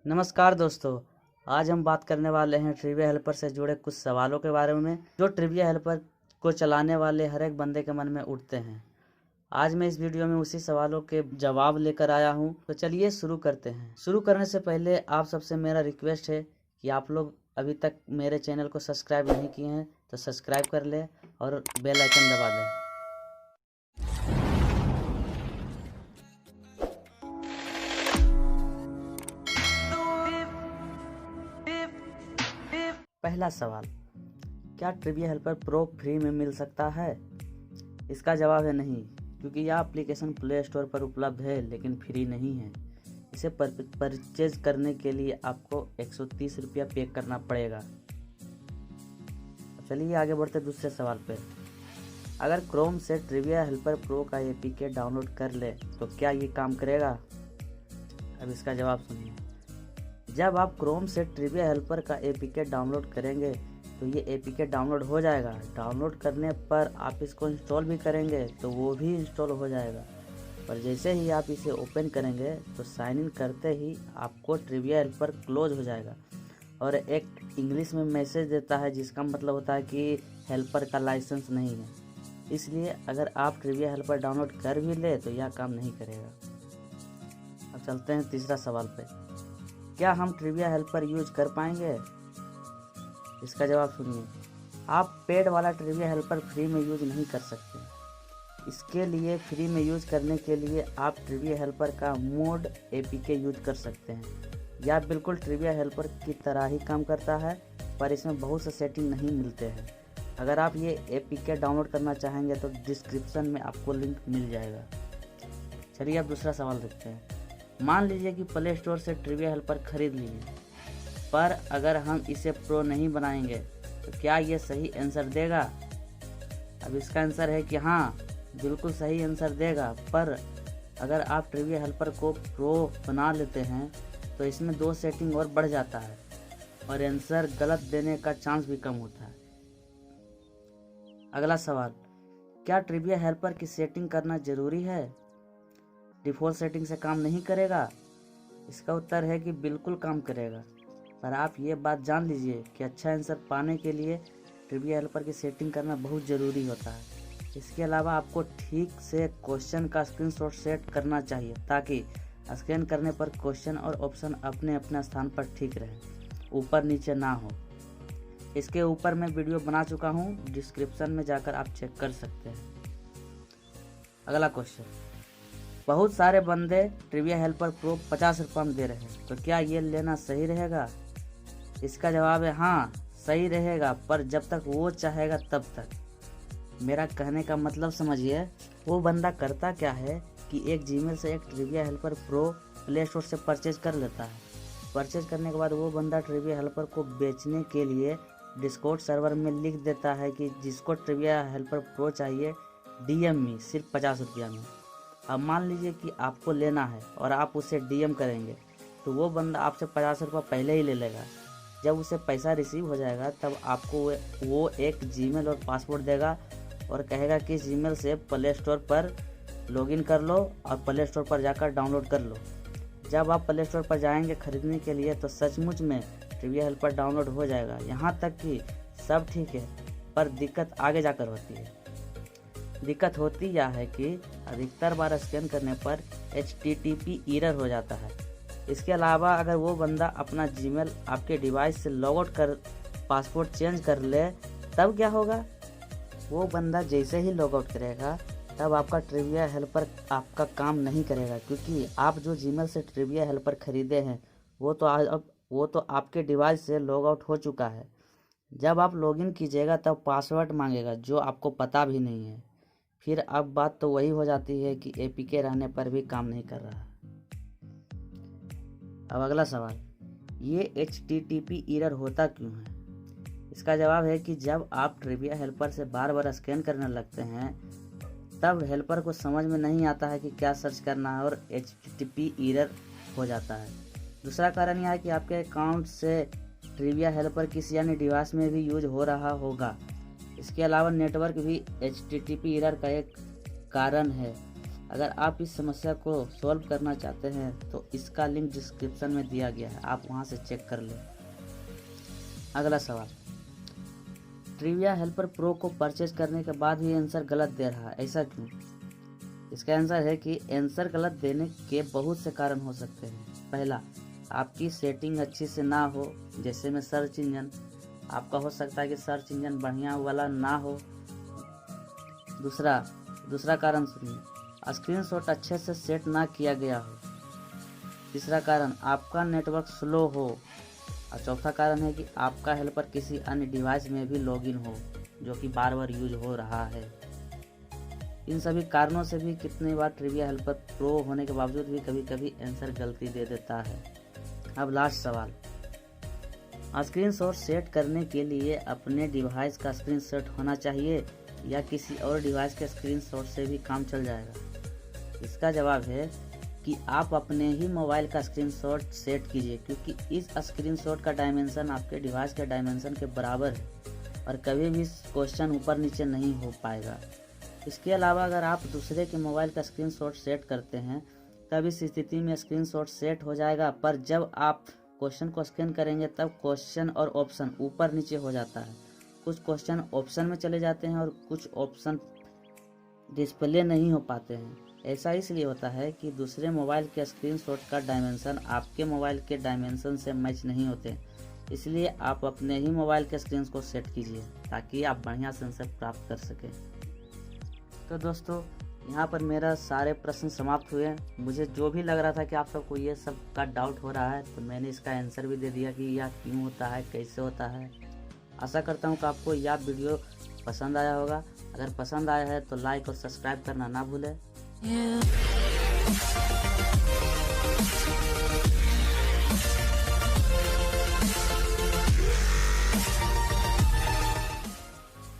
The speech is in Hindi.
नमस्कार दोस्तों। आज हम बात करने वाले हैं ट्रिविया हेल्पर से जुड़े कुछ सवालों के बारे में जो ट्रिविया हेल्पर को चलाने वाले हर एक बंदे के मन में उठते हैं। आज मैं इस वीडियो में उसी सवालों के जवाब लेकर आया हूं, तो चलिए शुरू करते हैं। शुरू करने से पहले आप सबसे मेरा रिक्वेस्ट है कि आप लोग अभी तक मेरे चैनल को सब्सक्राइब नहीं किए हैं तो सब्सक्राइब कर लें और बेल आइकन दबा दें। पहला सवाल, क्या ट्रिविया हेल्पर प्रो फ्री में मिल सकता है? इसका जवाब है नहीं, क्योंकि यह एप्लीकेशन प्ले स्टोर पर उपलब्ध है लेकिन फ्री नहीं है। इसे परचेज करने के लिए आपको 130 रुपया पे करना पड़ेगा। चलिए आगे बढ़ते दूसरे सवाल पे। अगर क्रोम से ट्रिविया हेल्पर प्रो का एपीके डाउनलोड कर ले तो क्या ये काम करेगा? अब इसका जवाब सुनिए। जब आप क्रोम से ट्रिविया हेल्पर का एपीके डाउनलोड करेंगे तो ये एपीके डाउनलोड हो जाएगा। डाउनलोड करने पर आप इसको इंस्टॉल भी करेंगे तो वो भी इंस्टॉल हो जाएगा। पर जैसे ही आप इसे ओपन करेंगे तो साइन इन करते ही आपको ट्रिविया हेल्पर क्लोज हो जाएगा और एक इंग्लिश में मैसेज देता है जिसका मतलब होता है कि हेल्पर का लाइसेंस नहीं है। इसलिए अगर आप ट्रिविया हेल्पर डाउनलोड कर भी ले तो यह काम नहीं करेगा। अब चलते हैं तीसरा सवाल पे। क्या हम ट्रिविया हेल्पर यूज कर पाएंगे? इसका जवाब सुनिए। आप पेड वाला ट्रिविया हेल्पर फ्री में यूज नहीं कर सकते। इसके लिए फ्री में यूज करने के लिए आप ट्रिविया हेल्पर का मोड एपीके यूज कर सकते हैं। यह बिल्कुल ट्रिविया हेल्पर की तरह ही काम करता है, पर इसमें बहुत से सेटिंग नहीं मिलते हैं। अगर आप ये एपीके डाउनलोड करना चाहेंगे तो डिस्क्रिप्शन में आपको लिंक मिल जाएगा। चलिए अब दूसरा सवाल देखते हैं। मान लीजिए कि प्ले स्टोर से ट्रिविया हेल्पर खरीद लीजिए, पर अगर हम इसे प्रो नहीं बनाएंगे तो क्या ये सही आंसर देगा? अब इसका आंसर है कि हाँ, बिल्कुल सही आंसर देगा। पर अगर आप ट्रिविया हेल्पर को प्रो बना लेते हैं तो इसमें 2 सेटिंग और बढ़ जाता है और आंसर गलत देने का चांस भी कम होता है। अगला सवाल, क्या ट्रिविया हेल्पर की सेटिंग करना जरूरी है? डिफ़ॉल्ट सेटिंग से काम नहीं करेगा? इसका उत्तर है कि बिल्कुल काम करेगा। पर आप ये बात जान लीजिए कि अच्छा आंसर पाने के लिए ट्रिविया हेल्पर की सेटिंग करना बहुत ज़रूरी होता है। इसके अलावा आपको ठीक से क्वेश्चन का स्क्रीनशॉट सेट करना चाहिए ताकि स्कैन करने पर क्वेश्चन और ऑप्शन अपने अपने स्थान पर ठीक रहे, ऊपर नीचे ना हो। इसके ऊपर मैं वीडियो बना चुका हूँ, डिस्क्रिप्शन में जाकर आप चेक कर सकते हैं। अगला क्वेश्चन, बहुत सारे बंदे ट्रिविया हेल्पर प्रो 50 रुपये में दे रहे हैं, तो क्या ये लेना सही रहेगा? इसका जवाब है हाँ, सही रहेगा, पर जब तक वो चाहेगा तब तक। मेरा कहने का मतलब समझिए। वो बंदा करता क्या है कि एक जीमेल से एक trivia helper pro play store से परचेज कर लेता है। परचेज करने के बाद वो बंदा ट्रिविया हेल्पर को बेचने के लिए डिस्कॉर्ड सर्वर में लिख देता है कि जिसको ट्रिविया हेल्पर प्रो चाहिए डीएम मी सिर्फ 50 रुपया में। अब मान लीजिए कि आपको लेना है और आप उसे डीएम करेंगे तो वो बंदा आपसे 50 रुपये पहले ही ले लेगा। जब उसे पैसा रिसीव हो जाएगा तब आपको वो एक जीमेल और पासवर्ड देगा और कहेगा कि जीमेल से प्ले स्टोर पर लॉगिन कर लो और प्ले स्टोर पर जाकर डाउनलोड कर लो। जब आप प्ले स्टोर पर जाएंगे खरीदने के लिए तो सचमुच में ट्रिविया हेल्पर डाउनलोड हो जाएगा। यहाँ तक कि सब ठीक है, पर दिक्कत आगे जाकर होती है। दिक्कत होती यह है कि अधिकतर बार स्कैन करने पर HTTP एरर हो जाता है। इसके अलावा अगर वो बंदा अपना जीमेल आपके डिवाइस से लॉग आउट कर पासवर्ड चेंज कर ले तब क्या होगा? वो बंदा जैसे ही लॉग आउट करेगा तब आपका ट्रिविया हेल्पर आपका काम नहीं करेगा, क्योंकि आप जो जीमेल से ट्रिविया हेल्पर खरीदे हैं वो तो आपके डिवाइस से लॉग आउट हो चुका है। जब आप लॉगिन कीजिएगा तब पासवर्ड मांगेगा जो आपको पता भी नहीं है। फिर अब बात तो वही हो जाती है कि एपीके रहने पर भी काम नहीं कर रहा। अब अगला सवाल, ये HTTP एरर होता क्यों है? इसका जवाब है कि जब आप ट्रिविया हेल्पर से बार बार स्कैन करने लगते हैं तब हेल्पर को समझ में नहीं आता है कि क्या सर्च करना है और HTTP एरर हो जाता है। दूसरा कारण यह है कि आपके अकाउंट से ट्रिविया हेल्पर किसी अन्य डिवाइस में भी यूज हो रहा होगा। इसके अलावा नेटवर्क भी HTTP एरर का एक कारण है। अगर आप इस समस्या को सॉल्व करना चाहते हैं तो इसका लिंक डिस्क्रिप्शन में दिया गया है, आप वहां से चेक कर लें। अगला सवाल, ट्रिविया हेल्पर प्रो को परचेज करने के बाद भी आंसर गलत दे रहा है, ऐसा क्यों? इसका आंसर है कि आंसर गलत देने के बहुत से कारण हो सकते हैं। पहला, आपकी सेटिंग अच्छी से ना हो, जैसे में सर्च इंजन। आपका हो सकता है कि सर्च इंजन बढ़िया वाला ना हो। दूसरा कारण सुनिए, स्क्रीनशॉट अच्छे से सेट ना किया गया हो। तीसरा कारण, आपका नेटवर्क स्लो हो। और चौथा कारण है कि आपका हेल्पर किसी अन्य डिवाइस में भी लॉगिन हो, जो कि बार बार यूज हो रहा है। इन सभी कारणों से भी कितनी बार ट्रिविया हेल्पर प्रो होने के बावजूद भी कभी कभी आंसर गलती दे देता है। अब लास्ट सवाल, स्क्रीनशॉट सेट करने के लिए अपने डिवाइस का स्क्रीनशॉट होना चाहिए या किसी और डिवाइस के स्क्रीनशॉट से भी काम चल जाएगा? इसका जवाब है कि आप अपने ही मोबाइल का स्क्रीनशॉट सेट कीजिए, क्योंकि इस स्क्रीनशॉट का डायमेंशन आपके डिवाइस के डायमेंशन के बराबर है और कभी भी क्वेश्चन ऊपर नीचे नहीं हो पाएगा। इसके अलावा अगर आप दूसरे के मोबाइल का स्क्रीनशॉट सेट करते हैं तब इस स्थिति में स्क्रीनशॉट सेट हो जाएगा, पर जब आप क्वेश्चन को स्कैन करेंगे तब क्वेश्चन और ऑप्शन ऊपर नीचे हो जाता है। कुछ क्वेश्चन ऑप्शन में चले जाते हैं और कुछ ऑप्शन डिस्प्ले नहीं हो पाते हैं। ऐसा इसलिए होता है कि दूसरे मोबाइल के स्क्रीनशॉट का डायमेंशन आपके मोबाइल के डायमेंशन से मैच नहीं होते। इसलिए आप अपने ही मोबाइल के स्क्रीन को सेट कीजिए ताकि आप बढ़िया से आंसर प्राप्त कर सकें। तो दोस्तों, यहाँ पर मेरा सारे प्रश्न समाप्त हुए। मुझे जो भी लग रहा था कि आप सबको ये सब का डाउट हो रहा है, तो मैंने इसका आंसर भी दे दिया कि यह क्यों होता है, कैसे होता है। आशा करता हूँ कि आपको यह वीडियो पसंद आया होगा। अगर पसंद आया है तो लाइक और सब्सक्राइब करना ना भूलें।